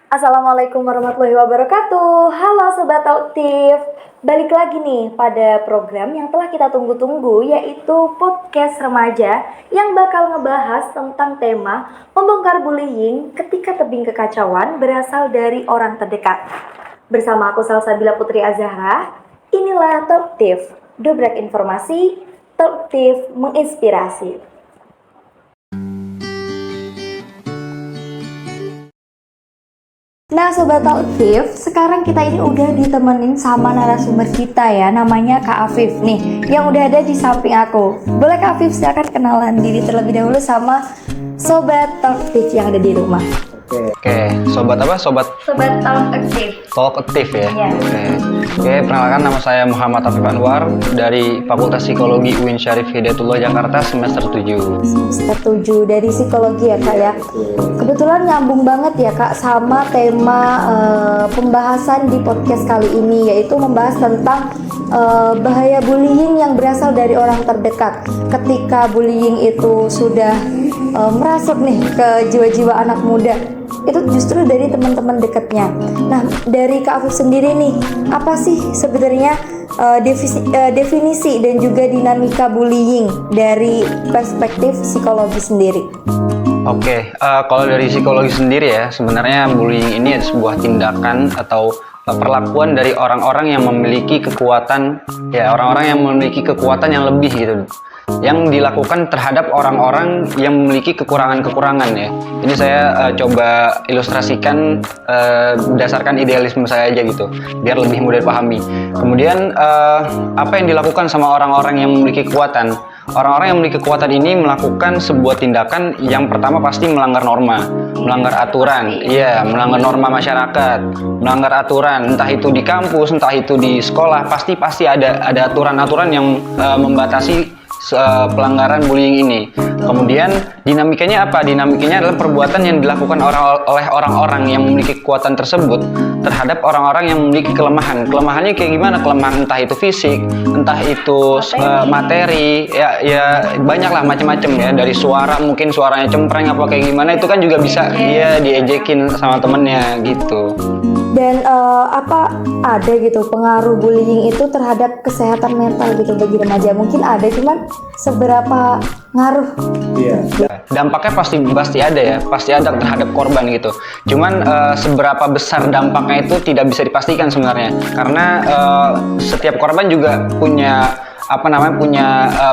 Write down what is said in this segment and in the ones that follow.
Assalamualaikum warahmatullahi wabarakatuh. Halo Sobat Autif. Balik lagi nih pada program yang telah kita tunggu-tunggu, yaitu podcast remaja yang bakal ngebahas tentang tema membongkar bullying ketika tebing kekacauan berasal dari orang terdekat. Bersama aku Salsabila Putri Azahra, inilah Talk Tips, dobrak informasi, Talk Tips menginspirasi. Nah Sobat Autif, sekarang kita ini udah ditemenin sama narasumber kita ya, namanya Kak Afif nih, yang udah ada di samping aku. Boleh Kak Afif silakan kenalan diri terlebih dahulu sama Sobat Autif yang ada di rumah. Oke, sobat apa? Sobat Talk Aktif. Talk Aktif ya? Iya. Oke, perkenalkan nama saya Muhammad Afif Anwar dari Fakultas Psikologi UIN Syarif Hidayatullah Jakarta semester 7. Semester 7 dari psikologi ya Kak ya. Kebetulan nyambung banget ya Kak sama tema pembahasan di podcast kali ini, yaitu membahas tentang bahaya bullying yang berasal dari orang terdekat. Ketika bullying itu sudah merasuk nih ke jiwa-jiwa anak muda, itu justru dari teman-teman dekatnya. Nah, dari Kak Afif sendiri nih, apa sih sebenarnya definisi dan juga dinamika bullying dari perspektif psikologi sendiri? Oke, kalau dari psikologi sendiri ya, sebenarnya bullying ini sebuah tindakan atau perlakuan dari orang-orang yang memiliki kekuatan, ya orang-orang yang memiliki kekuatan yang lebih gitu, yang dilakukan terhadap orang-orang yang memiliki kekurangan-kekurangan ya. Ini saya coba ilustrasikan berdasarkan idealisme saya aja gitu, biar lebih mudah dipahami. Kemudian apa yang dilakukan sama orang-orang yang memiliki kekuatan? Orang-orang yang memiliki kekuatan ini melakukan sebuah tindakan yang pertama pasti melanggar norma, melanggar aturan, iya, melanggar norma masyarakat, melanggar aturan, entah itu di kampus, entah itu di sekolah, pasti ada aturan-aturan yang membatasi pelanggaran bullying ini. Kemudian dinamikanya apa? Dinamikanya adalah perbuatan yang dilakukan oleh orang-orang yang memiliki kekuatan tersebut terhadap orang-orang yang memiliki kelemahan. Kelemahannya kayak gimana? Kelemahan entah itu fisik, entah itu materi, ya banyaklah macam-macam ya. Dari suara, mungkin suaranya cempreng apa kayak gimana, itu kan juga bisa dia diejekin sama temennya gitu. Dan apa ada gitu pengaruh bullying itu terhadap kesehatan mental gitu bagi remaja? Mungkin ada, cuman seberapa ngaruh? Iya. Dampaknya pasti ada ya, pasti ada terhadap korban gitu. Cuman seberapa besar dampaknya itu tidak bisa dipastikan sebenarnya, karena setiap korban juga punya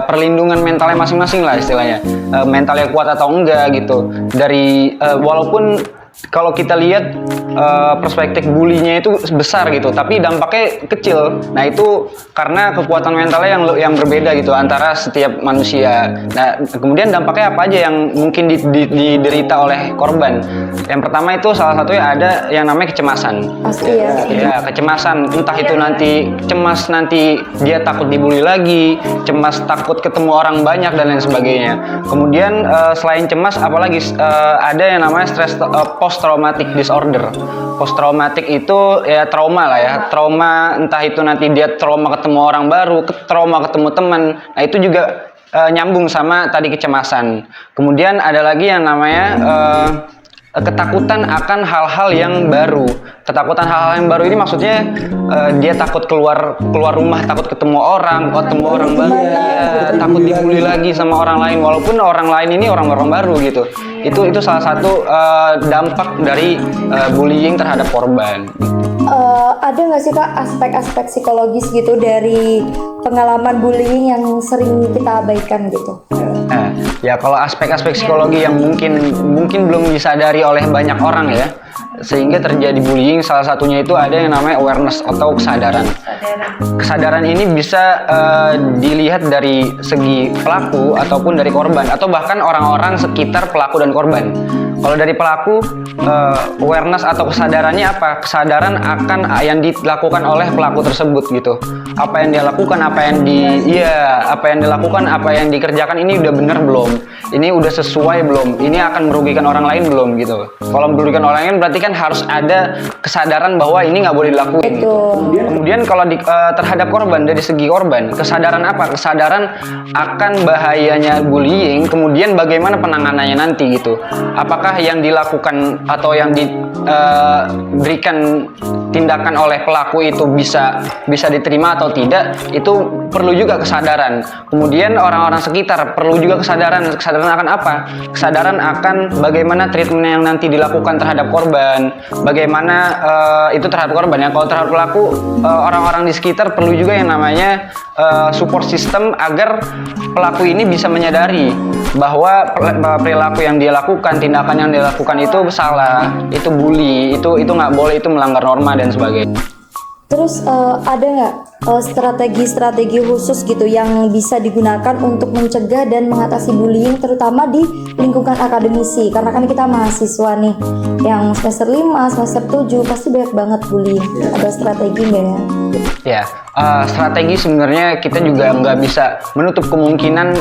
perlindungan mentalnya masing-masing lah istilahnya, mentalnya kuat atau enggak gitu. Dari walaupun kalau kita lihat perspektif bully-nya itu besar gitu, tapi dampaknya kecil. Nah itu karena kekuatan mentalnya yang berbeda gitu antara setiap manusia. Nah kemudian dampaknya apa aja yang mungkin diderita oleh korban? Yang pertama itu salah satunya ada yang namanya kecemasan. Pasti ya. Ya, kecemasan, entah itu nanti cemas nanti dia takut dibully lagi, cemas takut ketemu orang banyak dan lain sebagainya. Kemudian selain cemas, apalagi ada yang namanya stress post traumatic disorder. Post traumatic itu ya trauma lah ya, trauma, entah itu nanti dia trauma ketemu orang baru, trauma ketemu teman. Nah itu juga nyambung sama tadi kecemasan. Kemudian ada lagi yang namanya ketakutan akan hal-hal yang baru. Ketakutan hal-hal yang baru ini maksudnya dia takut keluar rumah, takut ketemu orang baru, ya, takut dibully lagi sama orang lain, walaupun orang lain ini orang-orang baru gitu. Itu salah satu dampak dari bullying terhadap korban. Ada nggak sih Kak aspek-aspek psikologis gitu dari pengalaman bullying yang sering kita abaikan gitu? Ya kalau aspek-aspek psikologi yang mungkin belum disadari oleh banyak orang ya, sehingga terjadi bullying, salah satunya itu ada yang namanya awareness atau kesadaran. Kesadaran ini bisa dilihat dari segi pelaku ataupun dari korban, atau bahkan orang-orang sekitar pelaku dan korban. Kalau dari pelaku, awareness atau kesadarannya apa? Kesadaran akan yang dilakukan oleh pelaku tersebut gitu. Apa yang dia lakukan, apa yang dilakukan, apa yang dikerjakan ini udah benar belum? Ini udah sesuai belum? Ini akan merugikan orang lain belum gitu. Kalau merugikan orang lain berarti kan harus ada kesadaran bahwa ini nggak boleh dilakuin. Betul. Kemudian kalau terhadap korban, dari segi korban, kesadaran apa? Kesadaran akan bahayanya bullying, kemudian bagaimana penanganannya nanti gitu. Apakah yang dilakukan atau yang diberikan tindakan oleh pelaku itu bisa diterima atau tidak, itu perlu juga kesadaran. Kemudian orang-orang sekitar perlu juga kesadaran akan apa? Kesadaran akan bagaimana treatment yang nanti dilakukan terhadap korban, bagaimana itu terhadap korban ya. Kalau terhadap pelaku, orang-orang di sekitar perlu juga yang namanya support system agar pelaku ini bisa menyadari bahwa perilaku yang dia lakukan, tindakan yang dia lakukan itu salah, itu bully, itu nggak boleh, itu melanggar norma dan sebagainya. Terus ada nggak strategi-strategi khusus gitu yang bisa digunakan untuk mencegah dan mengatasi bullying, terutama di lingkungan akademisi? Karena kan kita mahasiswa nih, yang semester 5, semester 7 pasti banyak banget bullying. Ada strategi nggak ya? Ya, strategi sebenarnya kita juga nggak bisa menutup kemungkinan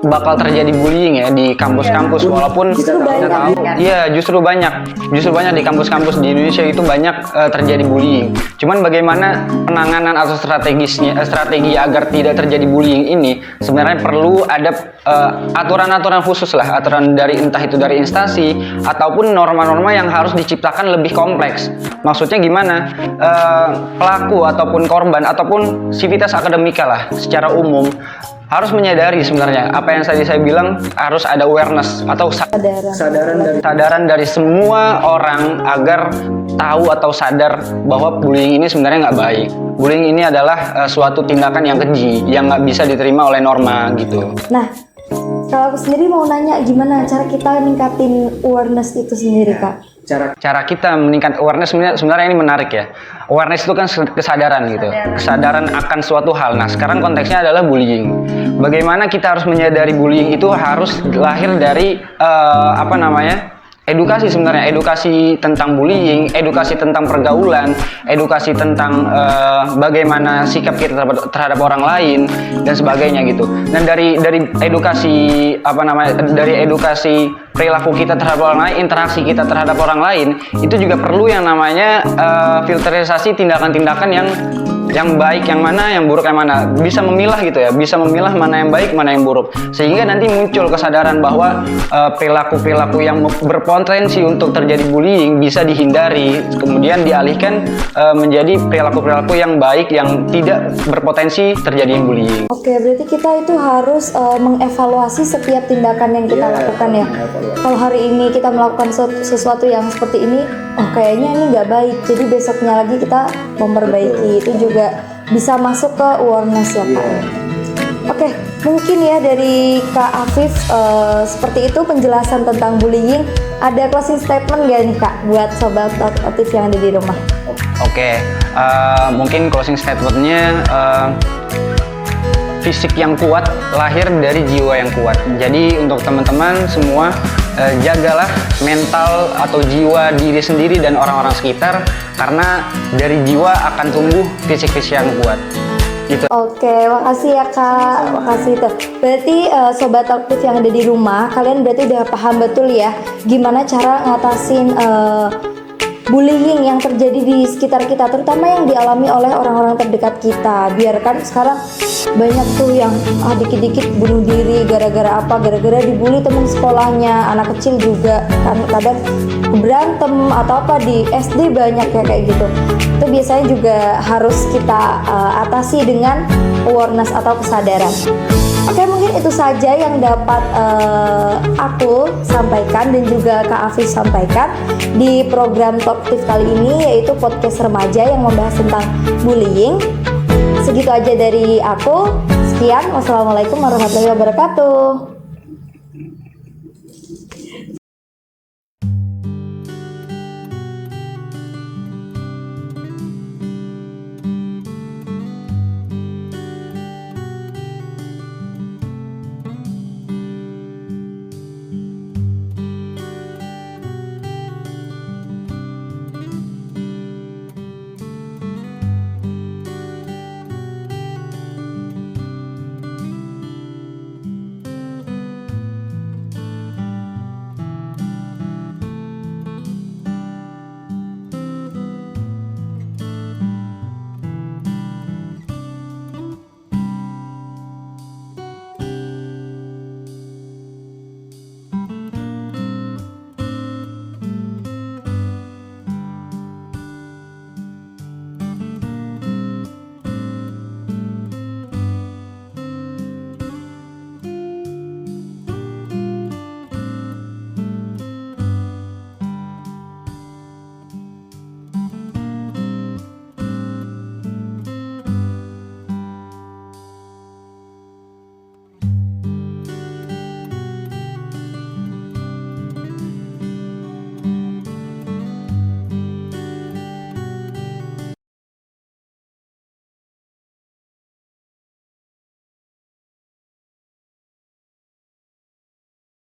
bakal terjadi bullying ya di kampus-kampus, walaupun Justru kita tahu, iya justru banyak di kampus-kampus di Indonesia itu banyak terjadi bullying. Cuman bagaimana penanganan atau strategi agar tidak terjadi bullying ini sebenarnya perlu ada aturan-aturan khusus lah, aturan dari entah itu dari instansi ataupun norma-norma yang harus diciptakan lebih kompleks. Maksudnya gimana? Pelaku ataupun korban ataupun sivitas akademika lah secara umum harus menyadari sebenarnya apa yang tadi saya bilang, harus ada awareness atau kesadaran dari semua orang agar tahu atau sadar bahwa bullying ini sebenarnya nggak baik. Bullying ini adalah suatu tindakan yang keji yang nggak bisa diterima oleh norma gitu. Nah, kalau aku sendiri mau nanya, gimana cara kita ningkatin awareness itu sendiri, Kak? Cara kita meningkat awareness sebenarnya ini menarik ya. Awareness itu kan kesadaran gitu, kesadaran akan suatu hal. Nah, sekarang konteksnya adalah bullying. Bagaimana kita harus menyadari bullying itu harus lahir dari edukasi sebenarnya, edukasi tentang bullying, edukasi tentang pergaulan, edukasi tentang bagaimana sikap kita terhadap orang lain dan sebagainya gitu. Dan dari edukasi dari edukasi perilaku kita terhadap orang lain, interaksi kita terhadap orang lain, itu juga perlu yang namanya filterisasi tindakan-tindakan yang baik yang mana, yang buruk yang mana, bisa memilah gitu ya, bisa memilah mana yang baik, mana yang buruk, sehingga nanti muncul kesadaran bahwa perilaku-perilaku yang berpotensi untuk terjadi bullying bisa dihindari, kemudian dialihkan menjadi perilaku-perilaku yang baik yang tidak berpotensi terjadi bullying. Oke, berarti kita itu harus mengevaluasi setiap tindakan yang kita lakukan ya. Kalau hari ini kita melakukan sesuatu yang seperti ini, oh kayaknya ini nggak baik, jadi besoknya lagi kita memperbaiki. Itu juga bisa masuk ke awareness ya, Kak. Oke, mungkin ya dari Kak Afif seperti itu penjelasan tentang bullying. Ada closing statement gak nih, Kak, buat Sobat Aktif yang ada di rumah? Oke, mungkin closing statementnya, fisik yang kuat lahir dari jiwa yang kuat. Jadi untuk teman-teman semua, jagalah mental atau jiwa diri sendiri dan orang-orang sekitar, karena dari jiwa akan tumbuh fisik-fisik yang kuat. Gitu. Oke, makasih ya, Kak. Makasih tuh. Berarti Sobat Aktif yang ada di rumah, kalian berarti udah paham betul ya gimana cara ngatasin bullying yang terjadi di sekitar kita, terutama yang dialami oleh orang-orang terdekat kita. Biarkan sekarang banyak tuh yang dikit-dikit bunuh diri gara-gara apa? Gara-gara dibully teman sekolahnya. Anak kecil juga kan kadang berantem atau apa di SD banyak ya kayak gitu. Itu biasanya juga harus kita atasi dengan awareness atau kesadaran. Oke, mungkin itu saja yang dapat aku sampaikan dan juga Kak Afif sampaikan di program Talk Aktif kali ini, yaitu podcast remaja yang membahas tentang bullying. Segitu aja dari aku. Sekian, wassalamualaikum warahmatullahi wabarakatuh.